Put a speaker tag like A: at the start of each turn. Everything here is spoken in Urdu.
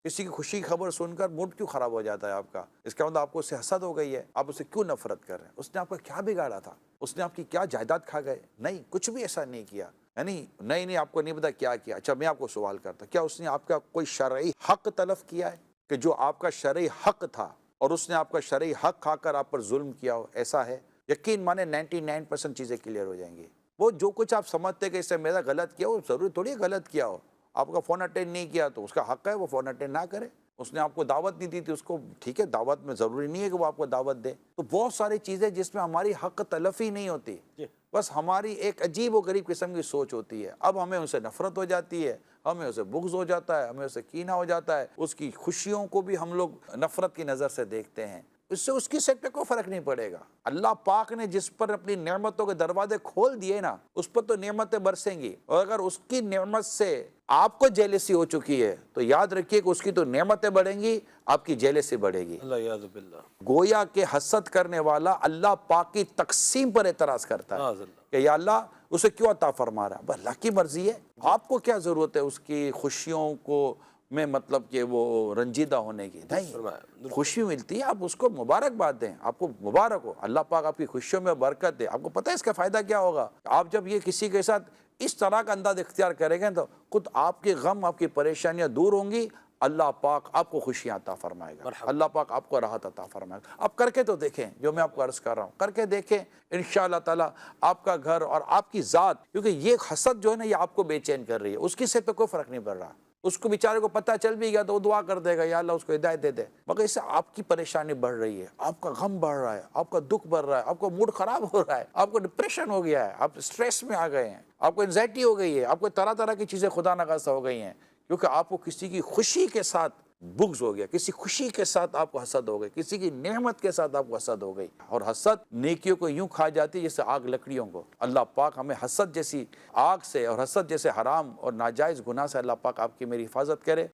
A: کسی کی خوشی کی خبر سن کر موڈ کیوں خراب ہو جاتا ہے آپ کا؟ اس کا مطلب آپ کو اس سے حسد ہو گئی ہے، آپ اسے کیوں نفرت کر رہے ہیں؟ اس نے آپ کا کیا بگاڑا تھا؟ اس نے آپ کی کیا جائیداد کھا گئے؟ نہیں، کچھ بھی ایسا نہیں کیا، یعنی نہیں آپ کو نہیں پتا کیا کیا۔ اچھا میں آپ کو سوال کرتا، کیا اس نے آپ کا کوئی شرعی حق تلف کیا ہے کہ جو آپ کا شرعی حق تھا اور اس نے آپ کا شرعی حق کھا کر آپ پر ظلم کیا ہو؟ ایسا ہے؟ یقین مانے 99% چیزیں کلیئر ہو جائیں گی۔ وہ جو کچھ آپ سمجھتے کہ اس سے میرا غلط کیا، وہ ضروری تھوڑی غلط کیا ہو۔ آپ کا فون اٹینڈ نہیں کیا تو اس کا حق ہے وہ فون اٹینڈ نہ کرے۔ اس نے آپ کو دعوت نہیں دی تھی، اس کو ٹھیک ہے، دعوت میں ضروری نہیں ہے کہ وہ آپ کو دعوت دے۔ تو بہت ساری چیزیں جس میں ہماری حق تلفی نہیں ہوتی، بس ہماری ایک عجیب و غریب قسم کی سوچ ہوتی ہے۔ اب ہمیں اسے نفرت ہو جاتی ہے، ہمیں اسے بغض ہو جاتا ہے، ہمیں اسے کینہ ہو جاتا ہے، اس کی خوشیوں کو بھی ہم لوگ نفرت کی نظر سے دیکھتے ہیں۔ اس سے اس کی صحت پہ کوئی فرق نہیں پڑے گا۔ اللہ پاک نے جس پر اپنی نعمتوں کے دروازے کھول دیے نا، اس پر تو نعمتیں برسیں گی، اور اگر اس کی نعمت سے آپ کو جیلسی ہو چکی ہے تو یاد رکھیے کہ اس کی تو نعمتیں بڑھیں گی، آپ کی جیلسی بڑھے گی۔
B: اللہ یعوذ باللہ۔
A: گویا کہ حسد کرنے والا اللہ پاک کی تقسیم پر اعتراض کرتا ہے کہ یا اللہ اسے کیوں عطا فرما رہا ہے؟ بس اللہ کی مرضی ہے، آپ کو کیا ضرورت ہے اس کی خوشیوں کو میں مطلب کہ وہ رنجیدہ ہونے کی؟ نہیں، خوشی ملتی ہے، آپ اس کو مبارکباد دیں، آپ کو مبارک ہو، اللہ پاک آپ کی خوشیوں میں برکت دے۔ آپ کو پتہ ہے اس کا فائدہ کیا ہوگا؟ آپ جب یہ کسی کے ساتھ اس طرح کا انداز اختیار کریں گے تو خود آپ کے غم، آپ کی پریشانیاں دور ہوں گی، اللہ پاک آپ کو خوشیاں عطا فرمائے گا، اللہ پاک آپ کو راحت عطا فرمائے گا۔ آپ کر کے تو دیکھیں جو میں آپ کو عرض کر رہا ہوں، کر کے دیکھیں، انشاءاللہ تعالیٰ آپ کا گھر اور آپ کی ذات، کیونکہ یہ حسد جو ہے نا یہ آپ کو بے چین کر رہی ہے، اس کی صحت پہ کوئی فرق نہیں پڑ رہا۔ اس کو بیچارے کو پتہ چل بھی گیا تو وہ دعا کر دے گا یا اللہ اس کو ہدایت دے دے، مگر اس سے آپ کی پریشانی بڑھ رہی ہے، آپ کا غم بڑھ رہا ہے، آپ کا دکھ بڑھ رہا ہے، آپ کا موڈ خراب ہو رہا ہے، آپ کو ڈپریشن ہو گیا ہے، آپ اسٹریس میں آ گئے ہیں، آپ کو انزائٹی ہو گئی ہے، آپ کو طرح طرح کی چیزیں خدا نخواستہ ہو گئی ہیں، کیونکہ آپ کو کسی کی خوشی کے ساتھ بغض ہو گیا، کسی خوشی کے ساتھ آپ کو حسد ہو گئی، کسی کی نعمت کے ساتھ آپ کو حسد ہو گئی۔ اور حسد نیکیوں کو یوں کھا جاتی ہے جیسے آگ لکڑیوں کو۔ اللہ پاک ہمیں حسد جیسی آگ سے اور حسد جیسے حرام اور ناجائز گناہ سے اللہ پاک آپ کی میری حفاظت کرے۔